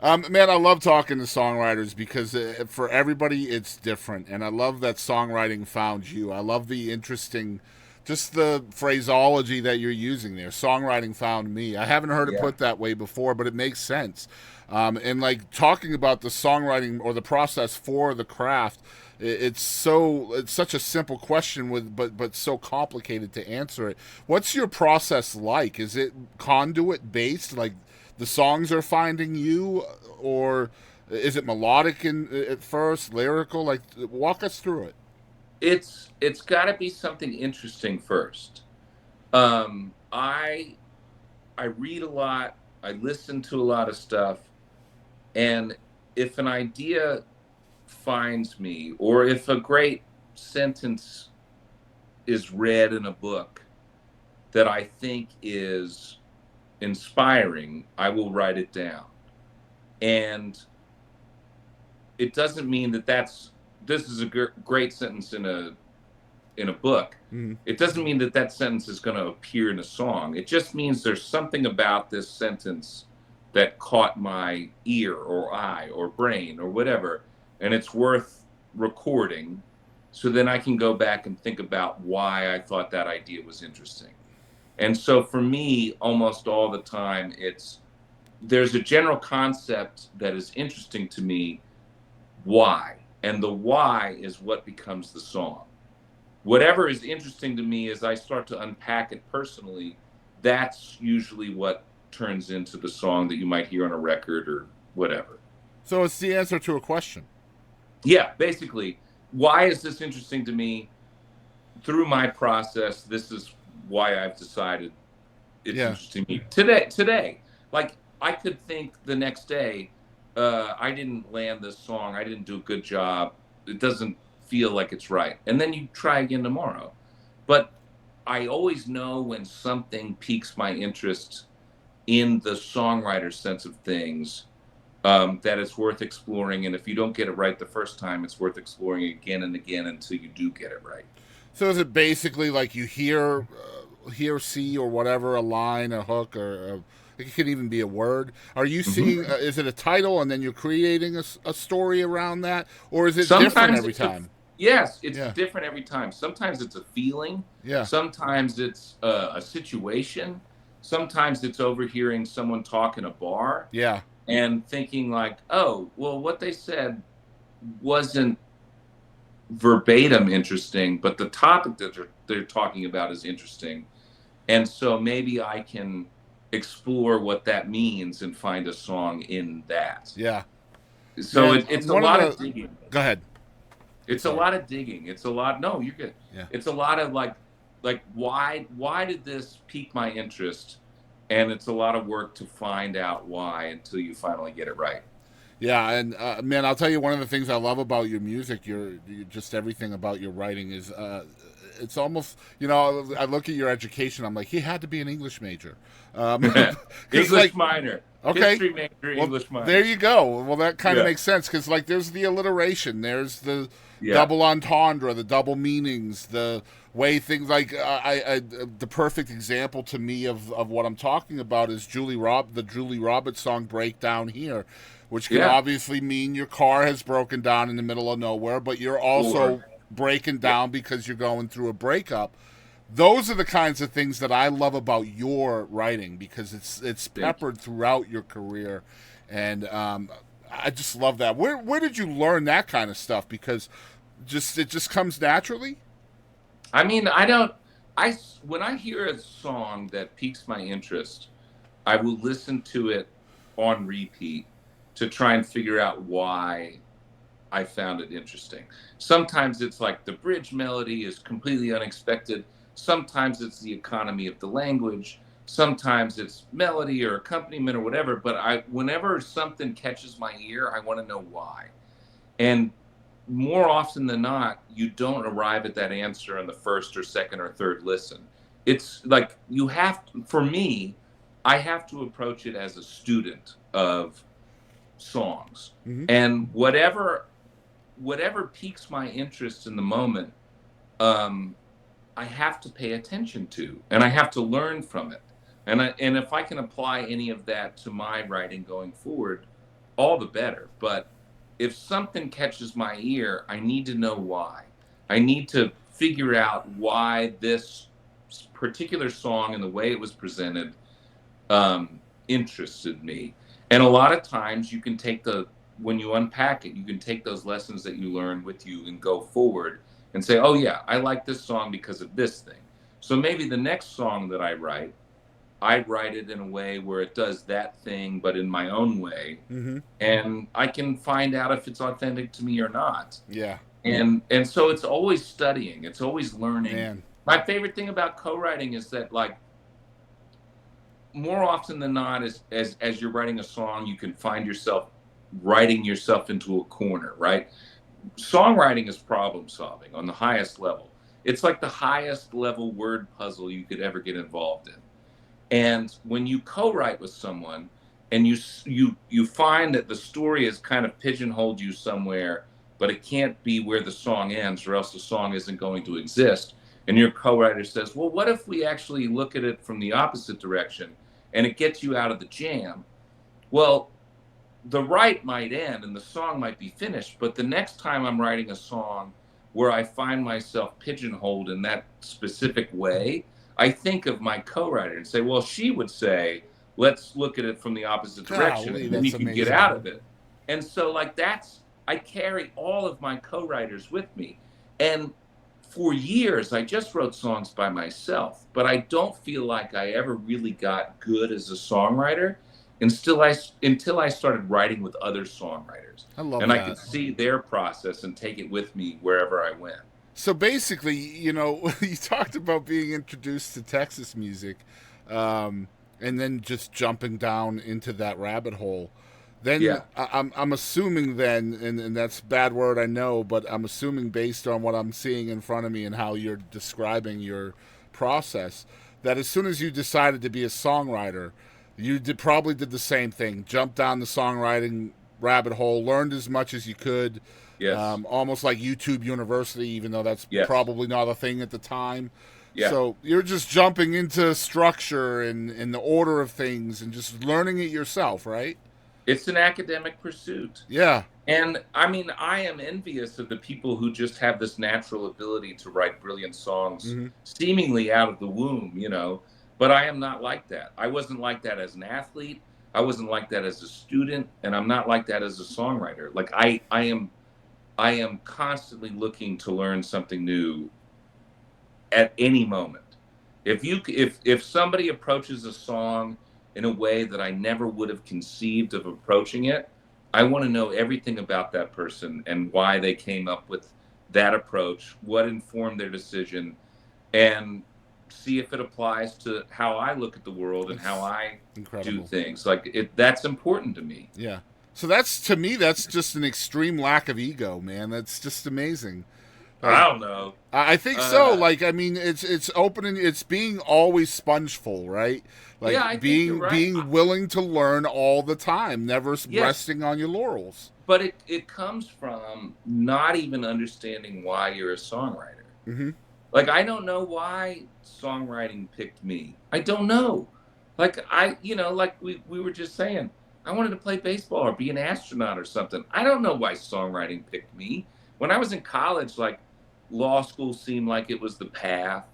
Man, I love talking to songwriters because for everybody it's different, and I love that songwriting found you. I love the interesting, just the phraseology that you're using there. Songwriting found me. I haven't heard it Yeah. put that way before, but it makes sense. And like talking about the songwriting or the process for the craft, it's such a simple question with but so complicated to answer it. What's your process like? Is it conduit based, like the songs are finding you, or is it melodic at first, lyrical? Like, walk us through it. It's got to be something interesting first. I read a lot, I listen to a lot of stuff, and if an idea finds me, or if a great sentence is read in a book that I think is inspiring, I will write it down. And it doesn't mean that this is a great sentence in a book. Mm. It doesn't mean that that sentence is going to appear in a song. It just means there's something about this sentence that caught my ear or eye or brain or whatever, and it's worth recording. So then I can go back and think about why I thought that idea was interesting. And so for me, almost all the time, there's a general concept that is interesting to me, why? And the why is what becomes the song. Whatever is interesting to me as I start to unpack it personally, that's usually what turns into the song that you might hear on a record or whatever. So it's the answer to a question. Yeah, basically, why is this interesting to me? Through my process, this is why I've decided it's Yeah. interesting to me today. Like I could think the next day, I didn't land this song, I didn't do a good job, it doesn't feel like it's right, and then you try again tomorrow. But I always know when something piques my interest in the songwriter sense of things, that it's worth exploring, and if you don't get it right the first time, it's worth exploring again and again until you do get it right. So is it basically like you hear, see, or whatever, a line, a hook, or it could even be a word? Are you seeing? Mhm. Is it a title, and then you're creating a story around that, or is it different Sometimes every it's a time? yes, it's Yeah. different every time. Sometimes it's a feeling, Yeah. sometimes it's a situation, sometimes it's overhearing someone talk in a bar Yeah. and thinking like, "Oh, well, what they said wasn't verbatim interesting, but the topic that they're talking about is interesting." And so maybe I can explore what that means and find a song in that. Yeah. So Man, it's a one of lot of the. digging. Go ahead. It's a Sorry. lot of digging. It's a lot. No, you're good. Yeah. It's a lot of like why did this pique my interest? And it's a lot of work to find out why until you finally get it right. Yeah, and man, I'll tell you one of the things I love about your music, just everything about your writing is, it's almost, I look at your education, I'm like, he had to be an English major, because English like, minor, okay, history major, well, English there minor. you go. Well, that kind of Yeah, makes sense because like, there's the alliteration, there's the yeah, double entendre, the double meanings, the way things like the perfect example to me of what I'm talking about is the Julie Roberts song "Breakdown Here," which can yeah. obviously mean your car has broken down in the middle of nowhere, but you're Or also breaking yeah, down because you're going through a breakup. Those are the kinds of things that I love about your writing because it's thank you. peppered throughout your career, and I just love that. Where did you learn that kind of stuff? Because it just comes naturally. I mean, I don't. When I hear a song that piques my interest, I will listen to it on repeat to try and figure out why I found it interesting. Sometimes it's like the bridge melody is completely unexpected. Sometimes it's the economy of the language. Sometimes it's melody or accompaniment or whatever. But whenever something catches my ear, I want to know why. And more often than not, you don't arrive at that answer on the first or second or third listen. It's like for me, I have to approach it as a student of songs. Mm-hmm. And whatever piques my interest in the moment, um, I have to pay attention to, and I have to learn from it. And if I can apply any of that to my writing going forward, all the better. But if something catches my ear, I need to know why. I need to figure out why this particular song and the way it was presented interested me. And a lot of times you can take when you unpack it, you can take those lessons that you learn with you and go forward and say, oh, yeah, I like this song because of this thing. So maybe the next song that I write it in a way where it does that thing, but in my own way. Mm-hmm. And I can find out if it's authentic to me or not. Yeah. And so it's always studying, it's always learning. Man. My favorite thing about co-writing is that, like, more often than not, as you're writing a song, you can find yourself writing yourself into a corner, right? Songwriting is problem solving on the highest level. It's like the highest level word puzzle you could ever get involved in. And when you co-write with someone and you find that the story has kind of pigeonholed you somewhere, but it can't be where the song ends, or else the song isn't going to exist. And your co-writer says, well, what if we actually look at it from the opposite direction and it gets you out of the jam? Well, the write might end and the song might be finished, but the next time I'm writing a song where I find myself pigeonholed in that specific way, I think of my co-writer and say, well, she would say, let's look at it from the opposite direction, Golly, and then you that's can get amazing. out of it. And so, like, I carry all of my co-writers with me. And for years, I just wrote songs by myself, but I don't feel like I ever really got good as a songwriter until I started writing with other songwriters. I love And I that. could see their process and take it with me wherever I went. So basically, you talked about being introduced to Texas music, and then just jumping down into that rabbit hole. Then Yeah. I'm assuming then, and that's a bad word, I know, but I'm assuming based on what I'm seeing in front of me and how you're describing your process, that as soon as you decided to be a songwriter, you probably did the same thing. Jumped down the songwriting rabbit hole, learned as much as you could, Yes. almost like YouTube University, even though that's Yes. probably not a thing at the time. Yeah. So you're just jumping into structure and the order of things and just learning it yourself, right? It's an academic pursuit. Yeah. And I mean, I am envious of the people who just have this natural ability to write brilliant songs Mm-hmm. seemingly out of the womb. But I am not like that. I wasn't like that as an athlete. I wasn't like that as a student, and I'm not like that as a songwriter. Like I am constantly looking to learn something new at any moment. If somebody approaches a song in a way that I never would have conceived of approaching it, I want to know everything about that person and why they came up with that approach, what informed their decision, and see if it applies to how I look at the world and how I do Incredible. things. That's important to me. Yeah. So that's, to me, that's just an extreme lack of ego, man. That's just amazing. I Like, don't know. I think so. Like, I mean, it's opening. It's being always spongeful, right? Yeah, I Like think you're right. being willing to learn all the time, never Yes, resting on your laurels. but it comes from not even understanding why you're a songwriter. Mm-hmm. Like, I don't know why songwriting picked me. I don't know. Like we were just saying, I wanted to play baseball or be an astronaut or something. I don't know why songwriting picked me. When I was in college, like, law school seemed like it was the path.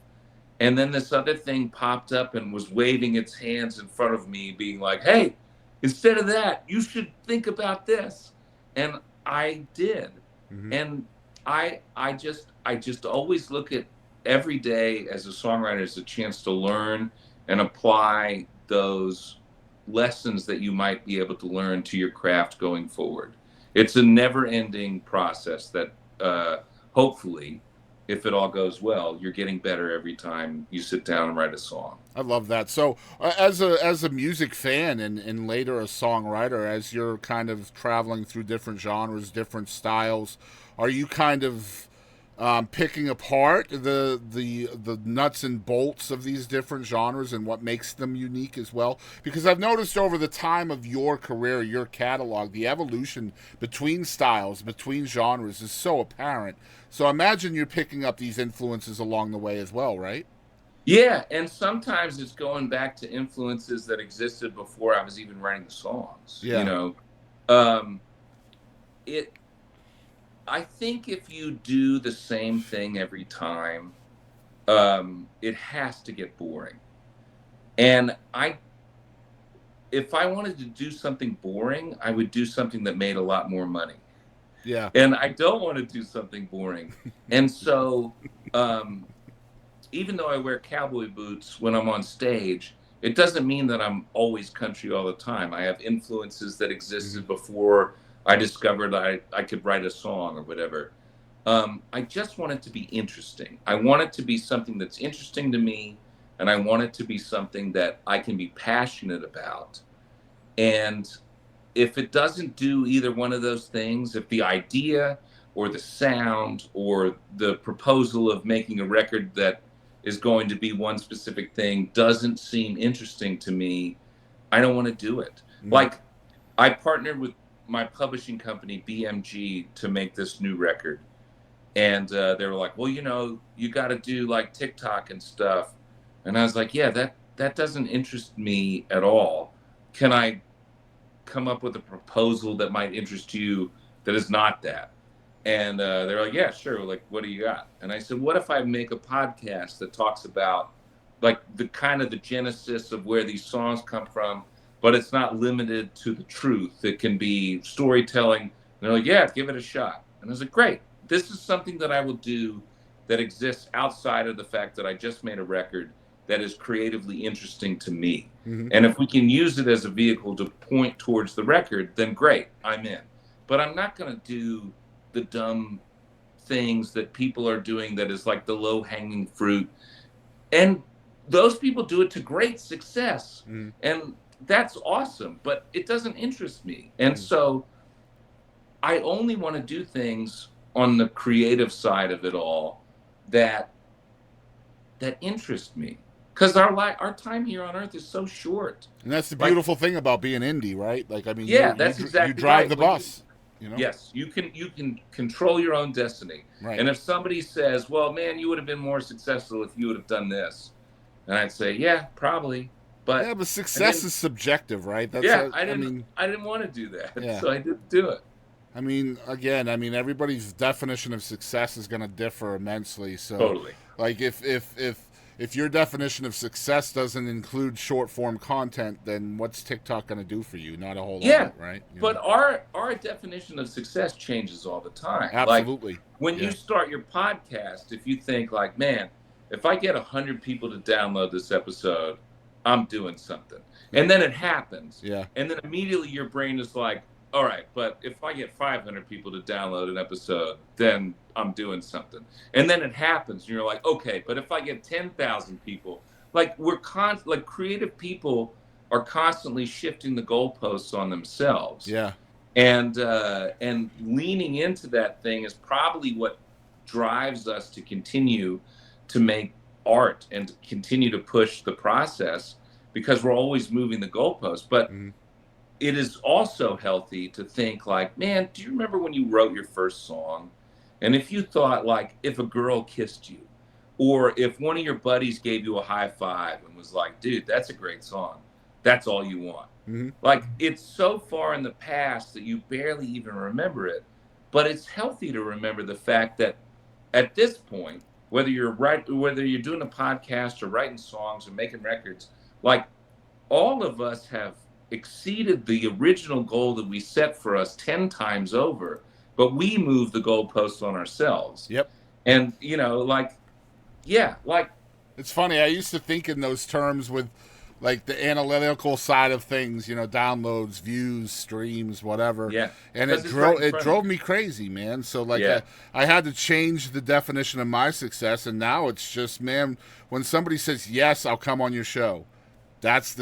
And then this other thing popped up and was waving its hands in front of me, being like, hey, instead of that, you should think about this. And I did. Mm-hmm. And I just always look at every day as a songwriter as a chance to learn and apply those lessons that you might be able to learn to your craft going forward. It's a never-ending process that hopefully, if it all goes well, you're getting better every time you sit down and write a song. I love that. So, as a music fan and later a songwriter, as you're kind of traveling through different genres, different styles, are you kind of picking apart the nuts and bolts of these different genres and what makes them unique as well? Because I've noticed over the time of your career, your catalog, the evolution between styles, between genres is so apparent. So I imagine you're picking up these influences along the way as well, right? Yeah, and sometimes it's going back to influences that existed before I was even writing the songs. Yeah. Um, it I think if you do the same thing every time, it has to get boring. And if I wanted to do something boring, I would do something that made a lot more money. Yeah. And I don't want to do something boring. And so, um, even though I wear cowboy boots when I'm on stage, it doesn't mean that I'm always country all the time. I have influences that Hmm. existed before I discovered I could write a song or whatever. I just want it to be interesting. I want it to be something that's interesting to me, and I want it to be something that I can be passionate about. And if it doesn't do either one of those things, if the idea or the sound or the proposal of making a record that is going to be one specific thing doesn't seem interesting to me, I don't want to do it. Hmm. Like, I partnered with my publishing company, BMG, to make this new record. And they were like, well, you got to do like TikTok and stuff. And I was like, yeah, that doesn't interest me at all. Can I come up with a proposal that might interest you that is not that? And they're like, yeah, sure. Like, what do you got? And I said, what if I make a podcast that talks about like the kind of the genesis of where these songs come from, but it's not limited to the truth. It can be storytelling. And they're like, yeah, give it a shot. And I was like, great. This is something that I will do that exists outside of the fact that I just made a record that is creatively interesting to me. Hmm. And if we can use it as a vehicle to point towards the record, then great, I'm in. But I'm not going to do the dumb things that people are doing that is like the low hanging fruit. And those people do it to great success. Hmm. And that's awesome, but it doesn't interest me. And so I only want to do things on the creative side of it all that interest me. Because our time here on Earth is so short. And that's the Like, beautiful thing about being indie, right? Like, I mean, yeah, that's you exactly drive right. the When you bus, you know? Yes, you can control your own destiny. Right. And if somebody says, "Well, man, you would have been more successful if you would have done this," and I'd say, "Yeah, probably," Yeah, but but I success didn't. is subjective, right? That's Yeah, I mean, I didn't want to do that, yeah. so I didn't do it. I mean, again, I mean, everybody's definition of success is going to differ immensely. So, Totally. like, if your definition of success doesn't include short form content, then what's TikTok going to do for you? Not a whole lot, Yeah, right? You know? but our definition of success changes all the time. Like, Absolutely. when you Yeah. start your podcast, if you think like, man, if I get 100 people to download this episode, I'm doing something. And then it happens. Yeah. And then immediately your brain is like, all right, but if I get 500 people to download an episode, then I'm doing something. And then it happens and you're like, okay, but if I get 10,000 people, like like creative people are constantly shifting the goalposts on themselves. Yeah. And leaning into that thing is probably what drives us to continue to make art and to continue to push the process, because we're always moving the goalposts. But Mm-hmm. it is also healthy to think like, man, do you remember when you wrote your first song? And if you thought like, if a girl kissed you, or if one of your buddies gave you a high five and was like, dude, that's a great song, that's all you want. Mm-hmm. Like, it's so far in the past that you barely even remember it. But it's healthy to remember the fact that at this point, whether you're doing a podcast or writing songs or making records, like, all of us have exceeded the original goal that we set for us 10 times over, but we move the goalposts on ourselves. Yep. And, like, yeah, like, It's funny. I used to think in those terms with like the analytical side of things, downloads, views, streams, whatever. yeah, And because it's right in it front of drove you. me crazy, man. So like Yeah, I had to change the definition of my success, and now it's just, man, when somebody says yes, I'll come on your show. That's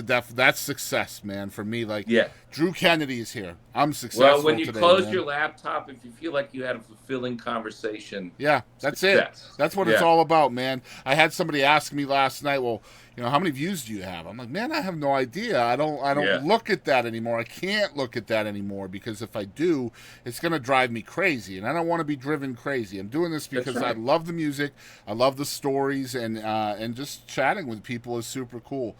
success, man, for me. Like, yeah. Drew Kennedy is here. I'm Well, successful when you today, close man. your laptop, if you feel like you had a fulfilling conversation, Yeah, that's it. success. That's what it's Yeah, all about, man. I had somebody ask me last night, well, how many views do you have? I'm like, man, I have no idea. I don't yeah, look at that anymore. I can't look at that anymore, because if I do, it's going to drive me crazy, and I don't want to be driven crazy. I'm doing this that's because I right. love the music, I love the stories, and just chatting with people is super cool.